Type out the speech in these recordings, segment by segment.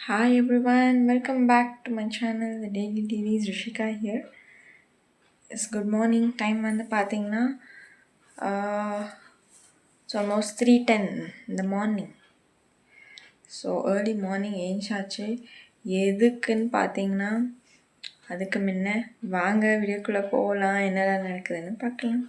Hi everyone, welcome back to my channel, The Daily Diaries. Rishika here. It's good morning. Time வந்து பார்த்தீங்கன்னா it's almost 3:10 in the morning. So early morning ஏஞ்சாச்சு. எதுக்குன்னு பார்த்தீங்கன்னா அதுக்கு முன்ன வாங்க வீடியோக்குள்ளே போகலாம், என்னெல்லாம் நடக்குதுன்னு பார்க்கலாம்.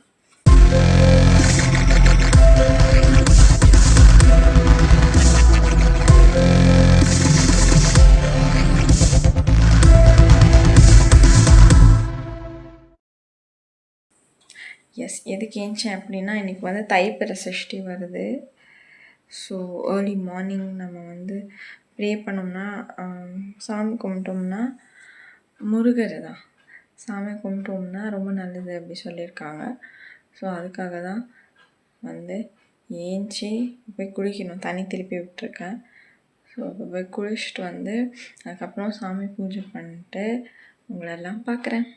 எதுக்கு ஏஞ்சேன் அப்படின்னா இன்றைக்கி வந்து தைப்பிர சஷ்டி வருது. ஸோ ஏர்லி மார்னிங் நம்ம வந்து ப்ரே பண்ணோம்னா, சாமி கும்பிட்டோம்னா, முருகர் தான் சாமி கும்பிட்டோம்னா ரொம்ப நல்லது அப்படி சொல்லியிருக்காங்க. ஸோ அதுக்காக தான் வந்து ஏஞ்சி போய் குளிக்கணும். தண்ணி திருப்பி விட்டுருக்கேன். ஸோ போய் குளிச்சுட்டு வந்து அதுக்கப்புறம் சாமி பூஜை பண்ணிட்டு உங்களெல்லாம் பார்க்குறேன்.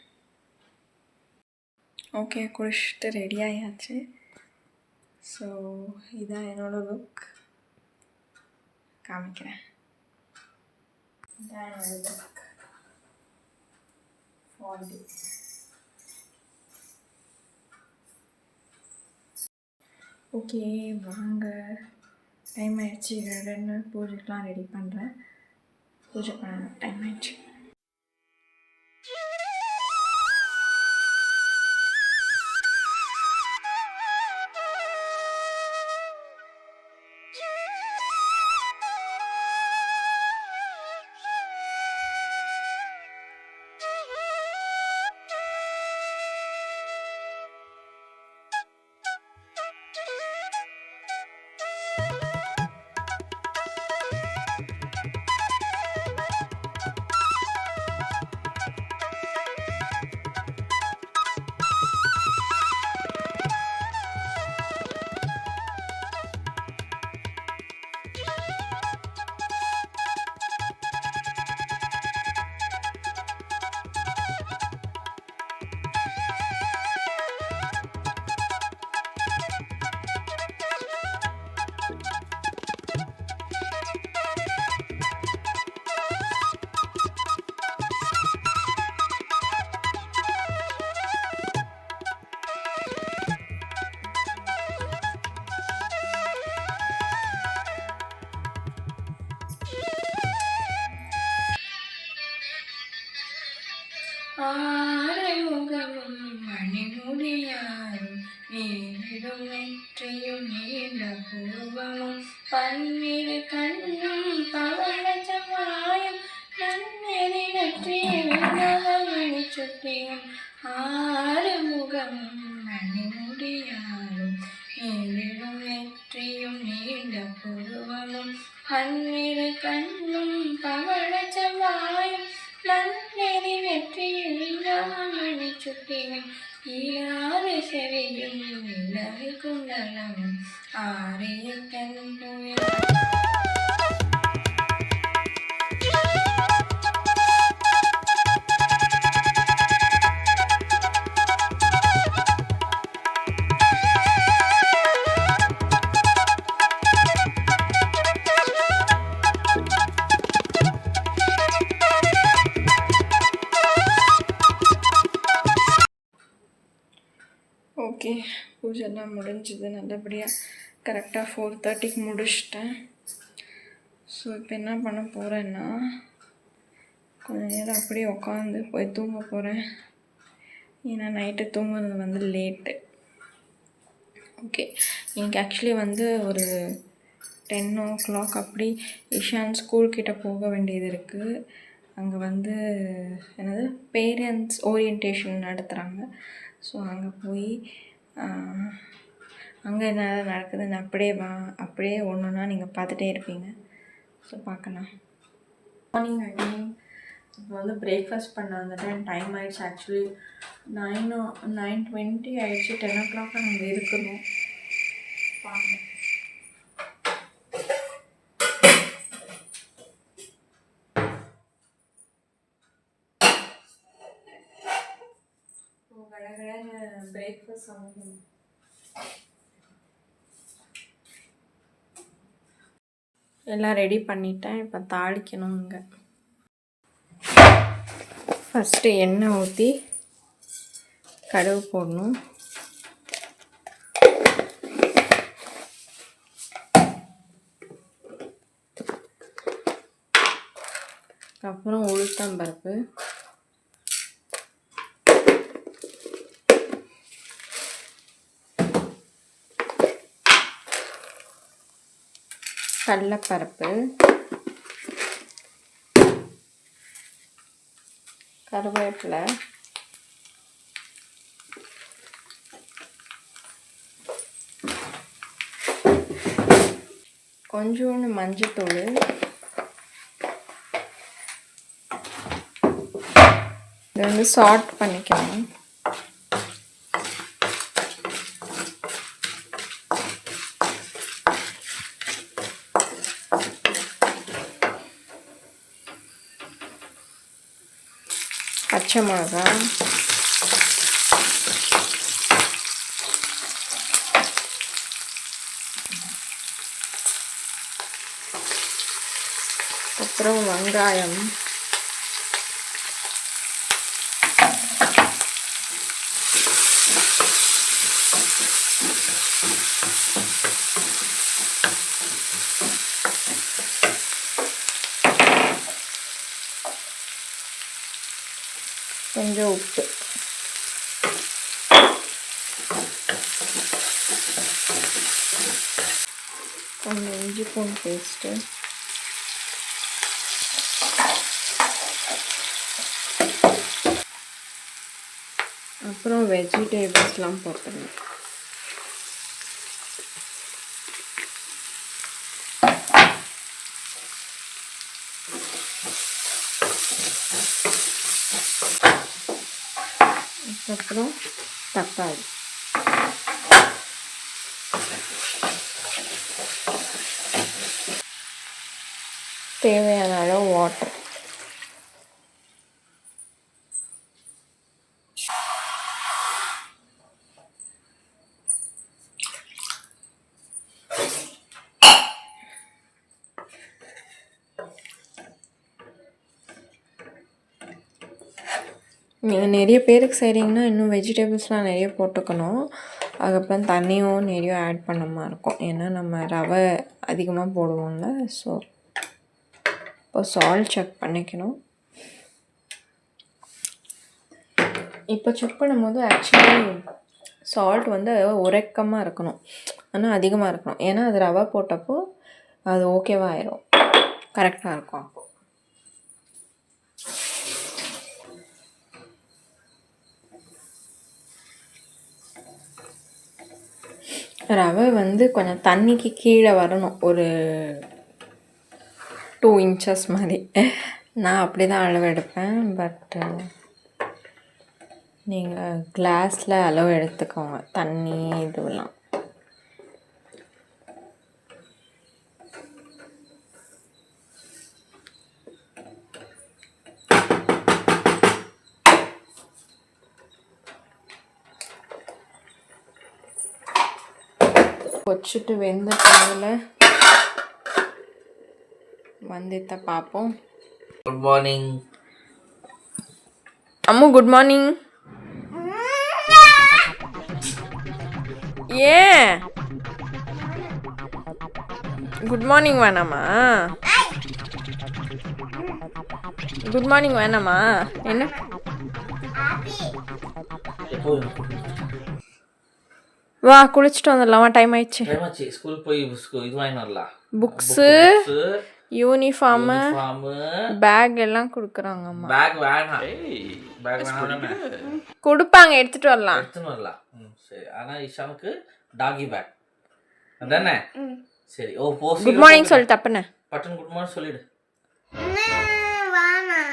ஓகே, குளிச்சுட்டு ரெடி ஆயாச்சு. ஸோ இதான் என்னோடய லுக், காமிக்கிறேன். இதான் என்னோடய லுக் ஃபார் டே. ஓகே வாங்க, டைம் ஆயிடுச்சு. ரெண்டு பூஜைக்கெலாம் ரெடி பண்ணுறேன். பூஜை பண்ண டைம் ஆயிடுச்சு. ஆறுமுகமும் மணிமுடியாரும் நீரிடும் நெற்றியும் நீண்ட பூர்வமும் பன்னிரு கண்ணும் பவள செவ்வாயும் நன்னெறி நெற்றியும் நவமணி சுட்டியும் ஆறுமுகமும் மணிமுடியாரும் நீரிடும் நெற்றியும் நீண்ட பூர்வமும் பன்னிரு கண்ணும் பவள செவ்வாயும் நன்னெறி நெற்றியில் நவமணி சுட்டியும் ஈராறு செவியும் நிலவை குண்டலமும் ஆரிய தென்புயல். ஓகே, பூஜைலாம் முடிஞ்சது நல்லபடியாக. கரெக்டாக 4:30க்கு முடிச்சிட்டேன். ஸோ இப்போ என்ன பண்ண போகிறேன்னா கொஞ்சம் நேரம் அப்படியே உட்காந்து போய் தூங்க போகிறேன். ஏன்னா நைட்டு தூங்குறது வந்து லேட்டு. ஓகே, எனக்கு ஆக்சுவலி வந்து ஒரு 10 o'clock அப்படி இஷான் ஸ்கூல்கிட்ட போக வேண்டியது இருக்குது. அங்கே வந்து என்னது பேரண்ட்ஸ் ஓரியன்டேஷன் நடத்துகிறாங்க. ஸோ அங்கே போய் அங்கே என்ன நடக்குதுன்னு அப்படியே ஒன்றுனா நீங்கள் பார்த்துட்டே இருப்பீங்க. ஸோ பார்க்கலாம். மார்னிங் அகெயின் இப்போ வந்து பிரேக்ஃபாஸ்ட் பண்ண வந்துட்டேன். டைம் ஆகிடுச்சு. ஆக்சுவலி 9:20 ஆகிடுச்சு. 10 o'clock அங்கே இருக்கணும். பார்க்கலாம். பிரேக்ஃபாஸ்ட் சமைக்கணும். எல்லாம் ரெடி பண்ணிட்டேன். இப்போ தாளிக்கணுங்க. ஃபஸ்ட்டு எண்ணெய் ஊற்றி கடுகு போடணும். அப்புறம் உளுத்தம்பருப்பு, கடலைப்பருப்பு, கருவேப்பிலை, கொஞ்சோண்டு மஞ்சத்தூள், இதை வந்து சால்ட் பண்ணிக்கணும். பச்சை மிளகா, அப்புறம் வெங்காயம், கொஞ்சம் உப்பு, கொஞ்சம் இஞ்சி பூண்டு பேஸ்ட்டு, அப்புறம் வெஜிடபிள்ஸ்லாம் போட்டுருங்க. அப்புறம் தக்காளி, தேவையான அளவு வாட்டர். நீங்கள் நிறைய பேருக்கு செய்கிறீங்கன்னா இன்னும் வெஜிடபிள்ஸ்லாம் நிறைய போட்டுக்கணும். அதுக்கப்புறம் தண்ணியும் நிறைய ஆட் பண்ண மாதிரி இருக்கும். ஏன்னா நம்ம ரவை அதிகமாக போடுவோம்ல. ஸோ இப்போ சால்ட் செக் பண்ணிக்கணும். இப்போ செக் பண்ணும்போது ஆக்சுவலி சால்ட் வந்து உரைக்கமாக இருக்கணும், ஆனால் அதிகமாக இருக்கணும். ஏன்னா அது ரவை போட்டப்போ அது ஓகேவாக ஆயிரும், கரெக்டாக இருக்கும். அப்போது ரவை வந்து கொஞ்சம் தண்ணிக்கு கீழே வரணும், ஒரு 2 inches மாதிரி. நான் அப்படி தான் அளவு எடுப்பேன். பட் நீங்கள் கிளாஸில் அளவு எடுத்துக்கோங்க, தண்ணி இதுவெல்லாம். கொச்சிட்டு வெந்த டைமில் வந்தித்த பார்ப்போம். Good morning Ammu. Good morning. ஏன் குட் மார்னிங் வேணாமா? குட் மார்னிங் வேணாமா? என்ன வா குளிச்சுட்டு வந்துடலாமா? டைம் ஆயிடுச்சு. ஸ்கூல் போய் இது வாங்கி வரலாம். புக்ஸு, யூனிஃபார்மு, பேக் எல்லாம் கொடுக்குறாங்கம்மா. பேக் வேணாம், பேக் வேணாம். கொடுப்பாங்க, எடுத்துட்டு வரலாம். சரி. ஆனா இஷானுக்கு டாகி பேக் அதானே? சரி. ஓ போஸ். குட் மார்னிங் சொல்லு. தப்புனே பட்டன் குட் மார்னிங் சொல்லிடு.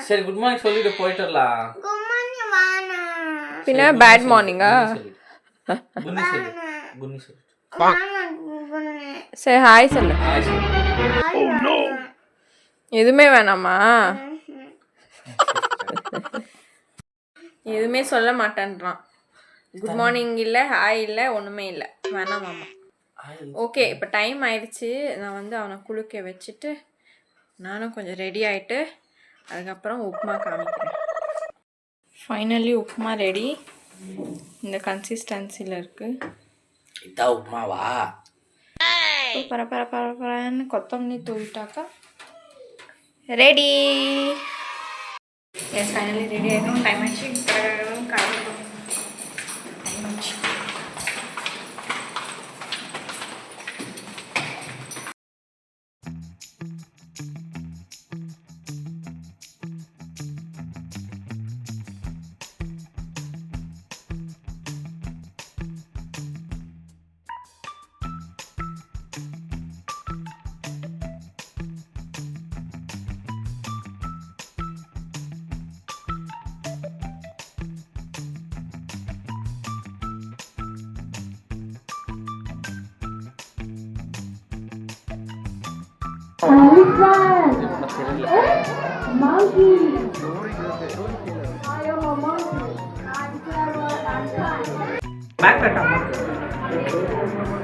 சரி குட் மார்னிங் சொல்லிடு, போயிட்டு வரலாம். பின்ன பேட் மார்னிங்கா? குன்னி சொல்லு. குன்னி சொல்லு. சரி ஹாய் சொல்லு. எதுவுமே வேணாமா? எதுவுமே சொல்ல மாட்டேன்றான். குட் மார்னிங் இல்லை, ஹாய் இல்லை, ஒன்றுமே இல்லை. வேணாம் மாமா. ஓகே, இப்போ டைம் ஆயிடுச்சு. நான் வந்து அவனை குளிக்க வச்சுட்டு நானும் கொஞ்சம் ரெடி ஆகிட்டு அதுக்கப்புறம் உப்புமா காமிக்கிறேன். Finally upma ready. இந்த கன்சிஸ்டன்சியில் இருக்குது. இதான் உப்புமாவா? பரபரன்னு கொத்தமல்லி தூவிட்டாக்கா ரெடி. எஸ், ஃபைனலி ரெடி ஆகிடும். டைம் ஆச்சு. கிளம்பணும். டைம் ஆச்சு.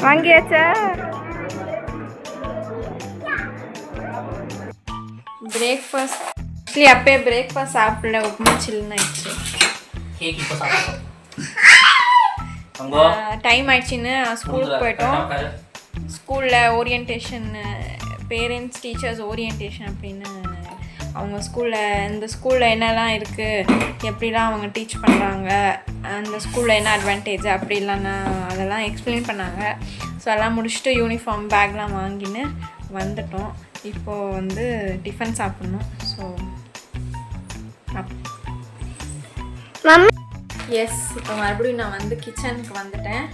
வாங்கியாச்சா? பிரேக்ஃபாஸ்ட் ஆக்சுவலி அப்பயே பிரேக்ஃபாஸ்ட் சாப்பிடல, உப்புமா சில்லுன்னு ஆயிடுச்சு. டைம் ஆயிடுச்சுன்னு ஸ்கூலுக்கு போயிட்டோம். ஸ்கூலில் ஓரியன்டேஷன், பேரண்ட்ஸ் டீச்சர்ஸ் ஓரியன்டேஷன் அப்படின்னு அவங்க ஸ்கூலில், இந்த ஸ்கூலில் என்னெல்லாம் இருக்குது, எப்படிலாம் அவங்க டீச் பண்ணுறாங்க, அந்த ஸ்கூலில் என்ன அட்வான்டேஜ் அப்படிலாம் அதெல்லாம் எக்ஸ்பிளைன் பண்ணாங்க. ஸோ அதெல்லாம் முடிச்சுட்டு யூனிஃபார்ம் பேக்லாம் வாங்கின்னு வந்துட்டோம். இப்போது வந்து டிஃபன் சாப்பிட்ணும். ஸோ எஸ், இப்போ மறுபடியும் நான் வந்து கிச்சனுக்கு வந்துட்டேன்.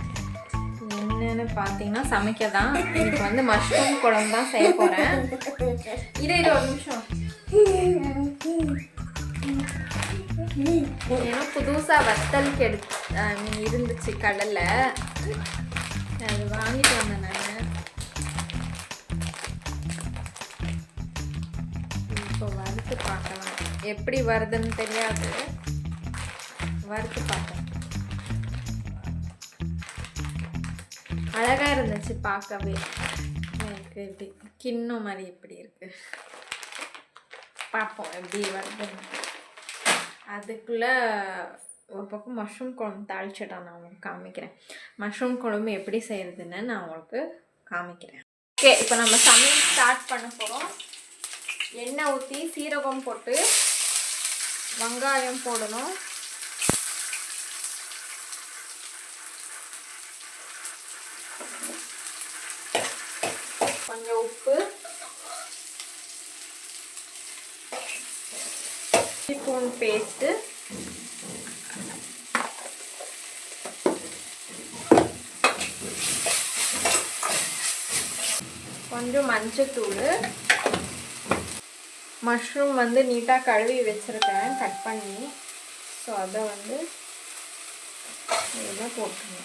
என்னென்னு பார்த்தீங்கன்னா சமைக்க தான். இன்னைக்கு வந்து மஷ்ரூம் குழம்பு தான் செய்ய போகிறேன். இது ஒரு நிமிஷம். ஏன்னா புதுசாக வத்தலுக்கு இருந்துச்சு கடலை, அது வாங்கிட்டு வந்தேன் நான். இப்போ வறுத்து பார்க்கலாம், எப்படி வருதுன்னு தெரியாது, வறுத்து பார்க்கலாம். அழகாக இருந்துச்சு பார்க்கவே. எனக்கு இப்படி கிண்ணம் மாதிரி எப்படி இருக்குது பார்ப்போம் எப்படி வருதுன்னு. அதுக்குள்ளே ஒரு பக்கம் மஷ்ரூம் குழம்பு தாளிச்சிட்டா நான் உங்களுக்கு காமிக்கிறேன். மஷ்ரூம் குழம்பு எப்படி செய்கிறதுன்னு நான் உங்களுக்கு காமிக்கிறேன். ஓகே, இப்போ நம்ம சமையல் ஸ்டார்ட் பண்ண போகிறோம். எண்ணெய் ஊற்றி சீரகம் போட்டு வெங்காயம் போடணும். கொஞ்சம் உப்பு, பூண்டு பேஸ்ட்டு, கொஞ்சம் மஞ்சத்தூள், மஷ்ரூம் வந்து நீட்டாக கழுவி வச்சுருக்கேன் கட் பண்ணி. ஸோ அதை வந்து இதெல்லாம் போட்டுருங்க.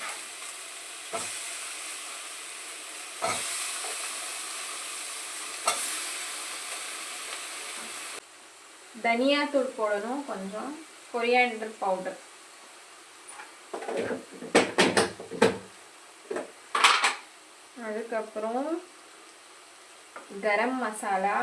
தனியாத்தூள் போடணும், கொஞ்சம் கொரியாண்டர் பவுடர், அதுக்கப்புறம் கரம் மசாலா,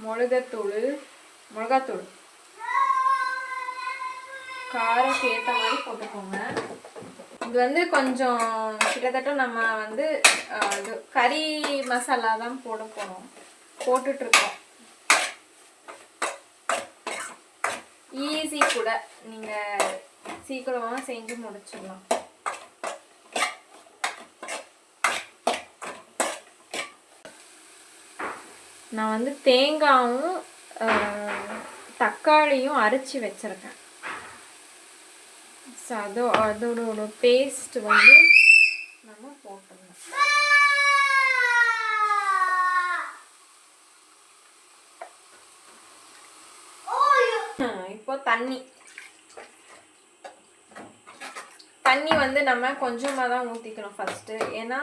மிளகாத்தூள் காரத்துக்கு ஏற்ற மாதிரி போட்டுக்கோங்க. இது வந்து கொஞ்சம் கிட்டத்தட்ட நம்ம வந்து இது கறி மசாலா தான் போட்டுட்ருக்கோம். ஈஸி கூட, நீங்கள் சீக்கிரமாக செஞ்சு முடிச்சிடலாம். நான் வந்து தேங்காயும் தக்காளியும் அரைச்சி வச்சுருக்கேன். ஸோ அதோட பேஸ்ட் வந்து நம்ம போட்டுடணும். இப்போ தண்ணி வந்து நம்ம கொஞ்சமாக தான் ஊற்றிக்கணும் ஃபஸ்ட்டு. ஏன்னா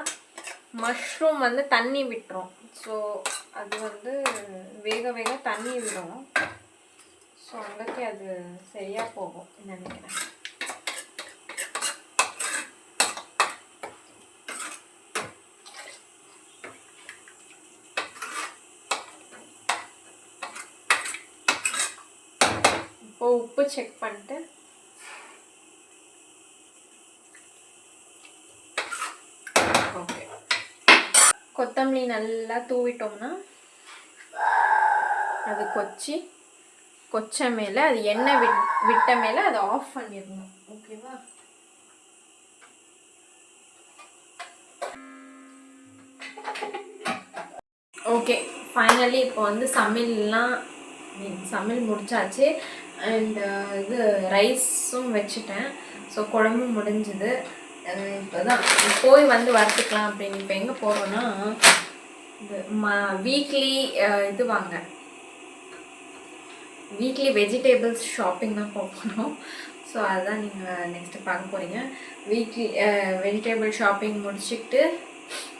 மஷ்ரூம் வந்து தண்ணி விட்டுரும். ஸோ அது வந்து வேக தண்ணி விடும். ஸோ அங்கேயே அது சரியாக போகும் நினைக்கிறேன். இப்போ உப்பு செக் பண்ணிட்டு ஓகே, கொத்தமல்லி நல்லா தூவிட்டோம்னா அது கொச்ச மேலே அது எண்ணெய் விட்ட மேலே அதை ஆஃப் பண்ணிடணும். ஓகேவா? ஓகே, ஃபைனலி இப்போ வந்து சமையல் முடிச்சாச்சு. அண்ட் இது ரைஸும் வச்சுட்டேன். ஸோ குழம்பும் முடிஞ்சுது. இப்போ தான் போய் வந்து வறுத்துக்கலாம் அப்படின்னு. இப்போ எங்கே போகிறோன்னா இது வீக்லி வெஜிடபிள்ஸ் ஷாப்பிங் தான் போகணும். ஸோ அதுதான் நீங்கள் நெக்ஸ்ட்டு பார்க்க போகிறீங்க. வீக்லி வெஜிடபிள் ஷாப்பிங் முடிச்சுக்கிட்டு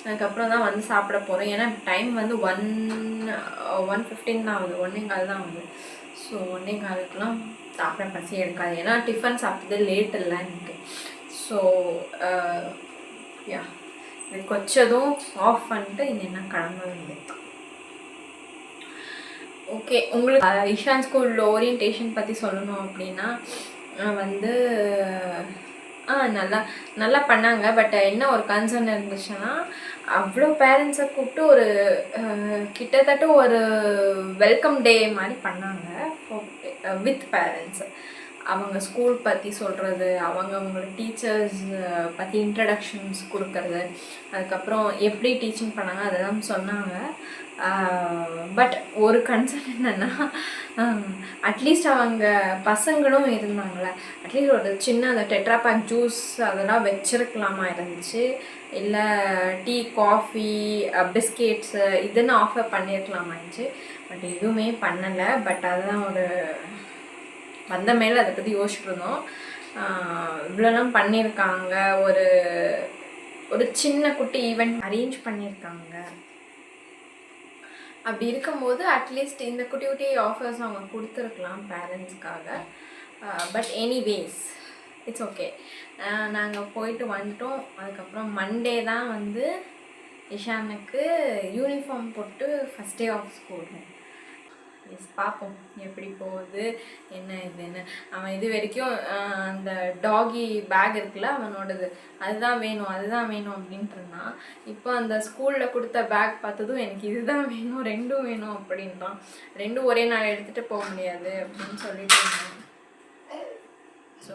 அதுக்கப்புறம் தான் வந்து சாப்பிட போகிறோம். ஏன்னா டைம் வந்து 1:15 தான் ஆகுது, 1:15 தான் ஆகுது. ஸோ 1:15க்குலாம் சாப்பிட பசி எடுக்காது. ஏன்னா டிஃபன் சாப்பிட்டது லேட் இல்லை எனக்கு. ஸோ யா, இது கொச்சதும் ஆஃப் பண்ணிட்டு இன்னும் என்ன கிளம்ப வேண்டியது. ஓகே, உங்களுக்கு இஷான் ஸ்கூலில் ஓரியன்டேஷன் பற்றி சொல்லணும் அப்படின்னா வந்து நல்லா பண்ணாங்க. பட் என்ன ஒரு கன்சர்ன் இருந்துச்சுன்னா, அவ்வளோ பேரண்ட்ஸை கூப்பிட்டு ஒரு கிட்டத்தட்ட ஒரு வெல்கம் டே மாதிரி பண்ணாங்க வித் பேரண்ட்ஸ். அவங்க ஸ்கூல் பற்றி சொல்கிறது, அவங்களோட டீச்சர்ஸ் பற்றி இன்ட்ரடக்ஷன்ஸ் கொடுக்கறது, அதுக்கப்புறம் எப்படி டீச்சிங் பண்ணாங்க அதெல்லாம் சொன்னாங்க. பட் ஒரு கன்சர்ன் என்னென்னா, அட்லீஸ்ட் அவங்க பசங்களும் இருந்தாங்களே, அட்லீஸ்ட் ஒரு சின்ன அந்த டெட்ரா பேக் ஜூஸ் அதெல்லாம் வச்சுருக்கலாமா இருந்துச்சு. இல்லை டீ, காஃபி, பிஸ்கெட்ஸு இதுன்னு ஆஃபர் பண்ணியிருக்கலாமா இருந்துச்சு. பட் எதுவுமே பண்ணலை. பட் அதுதான் ஒரு வந்த மேலே அதை பற்றி யோசிச்சுருந்தோம். இவ்வளோலாம் பண்ணியிருக்காங்க, ஒரு சின்ன குட்டி ஈவெண்ட் அரேஞ்ச் பண்ணியிருக்காங்க. அப்படி இருக்கும்போது அட்லீஸ்ட் இந்த குட்டி குட்டி ஆஃபர்ஸ் அவங்க கொடுத்துருக்கலாம் பேரண்ட்ஸ்க்காக. But anyways it's okay. நாங்கள் போயிட்டு வந்துட்டோம். அதுக்கப்புறம் மண்டே தான் வந்து இஷானுக்கு யூனிஃபார்ம் போட்டு ஃபஸ்ட் டே ஆஃப் ஸ்கூல். பார்ப்போம் எப்படி போகுது என்ன. அவன் இது வரைக்கும் அந்த டாகி பேக் இருக்குல்ல அவனோடது, அதுதான் வேணும் அப்படின்ட்டு இருந்தான். இப்போ அந்த ஸ்கூலில் கொடுத்த பேக் பார்த்ததும் எனக்கு இதுதான் வேணும், ரெண்டும் வேணும் அப்படின்றான். ரெண்டும் ஒரே நாள் எடுத்துகிட்டு போக முடியாது அப்படின்னு சொல்லிட்டு இருந்தான். ஸோ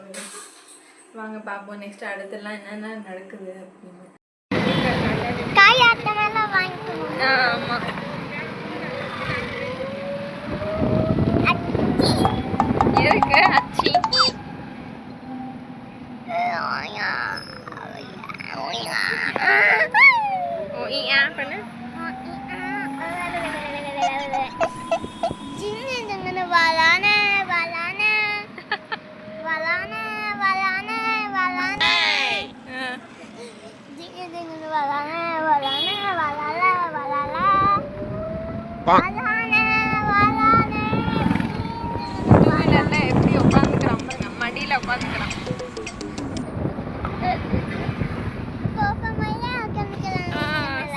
வாங்க பார்ப்போம் நெக்ஸ்ட் அடுத்தெல்லாம் என்னென்ன நடக்குது அப்படின்னு. ஆமாம், இருக்கு அச்சி. பண்ணு எப்படி உட்காந்துக்கிறான் பாருங்க, மடியில் உட்காந்துக்கிறான்.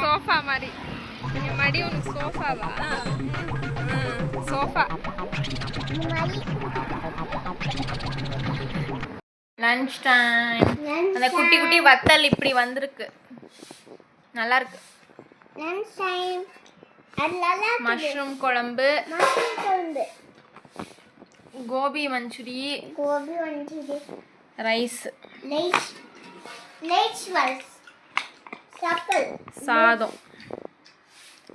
சோஃபா மாதிரி என் மடி உனக்கு சோஃபாவா? சோஃபா. Lunch time. அந்த குட்டி குட்டி வத்தல் இப்படி வந்திருக்கு, நல்லா இருக்கு. மஷ்ரூம் குழம்பு, கோபி மஞ்சூரி, ரைஸ், சாதம்.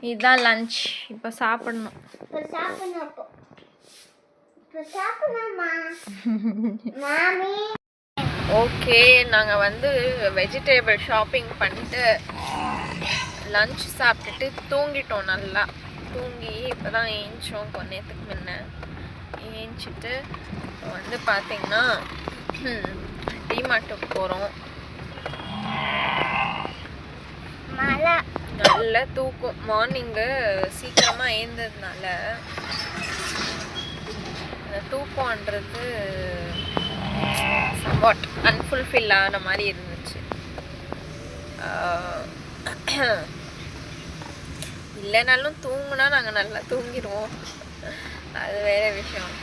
இதுதான் லஞ்ச். இப்போ சாப்பிடணும். ஓகே, நாங்கள் வந்து வெஜிடேபிள் ஷாப்பிங் பண்ணிட்டு லஞ்ச் சாப்பிட்டுட்டு தூங்கிட்டோம். நல்லா தூங்கி இப்போ தான் ஏஞ்சிச்சோம் கொஞ்ச நேரத்துக்கு முன்ன. ஏஞ்சிட்டு வந்து பார்த்திங்கன்னா டிமார்ட்டுக்கு போகிறோம். நல்ல தூக்கம். மார்னிங்கு சீக்கிரமாக எழுந்ததுனால அந்த தூக்கம்ன்றது சம்வாட் அன்ஃபுல்ஃபில் ஆன மாதிரி இருந்துச்சு. இல்லைனாலும் தூங்குனா நாங்கள் நல்லா தூங்கிடுவோம், அது வேறு விஷயம்.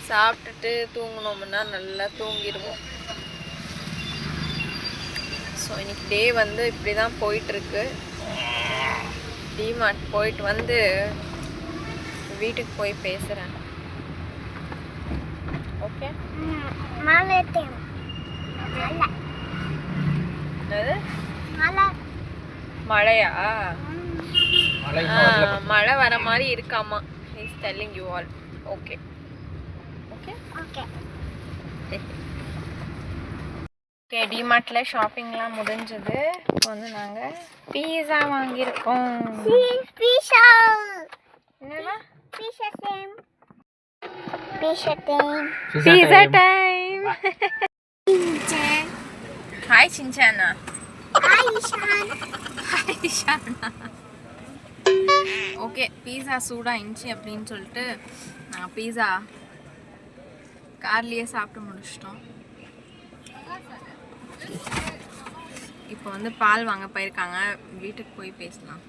சாப்பிட்டுட்டு தூங்கினோம்னா நல்லா தூங்கிடுவோம். ஸோ இன்றைக்கி டே வந்து இப்படி தான் போயிட்டுருக்கு. டிமார்ட் போயிட்டு வந்து வீட்டுக்கு போய் பேசுகிறேன். ஓகே, மழையா? மழை வர மாதிரி இருக்காமா. Is telling you all. Okay okay okay okay. டிமார்ட்டில் ஷாப்பிங்லாம் முடிஞ்சது. இப்போ வந்து நாங்கள் பீஸா வாங்கியிருக்கோம். என்னன்னா pizza time. Hi Sinchana. Hi Ishana. Okay, pizza சூடாக இருந்துச்சு அப்படின்னு சொல்லிட்டு நாங்கள் பீஸா கார்லேயே சாப்பிட்டு முடிச்சிட்டோம். இப்போ வந்து பால் வாங்க போயிருக்காங்க, வீட்டுக்கு போய் பேசலாம்.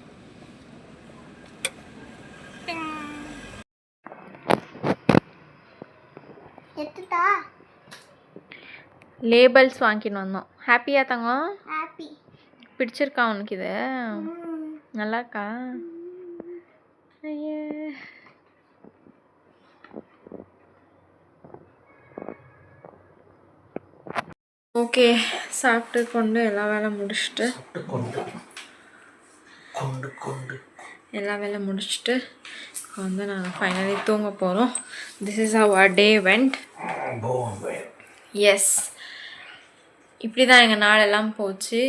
லேபிள்ஸ் வாங்கிட்டு வந்தோம். ஹாப்பியா தங்கம்? ஹாப்பி. பிடிச்சிருக்கா உனக்கு இது? நல்லா இருக்கா? ஐயே, ஓகே. சாப்பிட்டு கொண்டு எல்லா வேலை முடிச்சுட்டு எல்லா வேலை முடிச்சுட்டு இப்போ வந்து நாங்கள் ஃபைனலி தூங்க போகிறோம். This is our day went. Yes, இப்படி தான் எங்கள் நாளெல்லாம் போச்சு.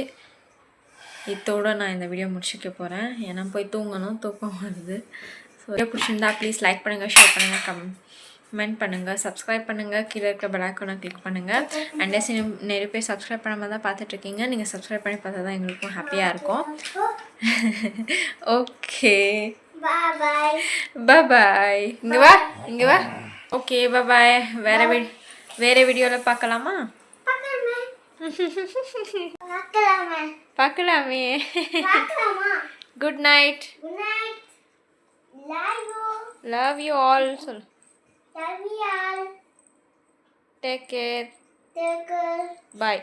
இதோடு நான் இந்த வீடியோ முடிச்சுக்க போகிறேன், ஏன்னா போய் தூங்கணும், தூக்கம் வருது. ஸோ வீடியோ பிடிச்சிருந்தா ப்ளீஸ் லைக் பண்ணுங்கள், ஷேர் பண்ணுங்கள், கமெண்ட் பண்ணுங்கள், சப்ஸ்கிரைப் பண்ணுங்கள், கீழே இருக்க பெல் ஐக்கானை கிளிக் பண்ணுங்கள். அண்ட் நிறைய பேர் சப்ஸ்கிரைப் பண்ணாமல் தான் பார்த்துட்ருக்கீங்க. நீங்கள் சப்ஸ்கிரைப் பண்ணி பார்த்தா தான் எங்களுக்கும் ஹாப்பியாக இருக்கும். ஓகே, பாய். இங்கே வா, இங்கே வா. ஓகே, பாய். வேறு வீடியோவில் பார்க்கலாமா? பார்க்கலாமே. Good night. Love you all. Love you all. Take care. Bye.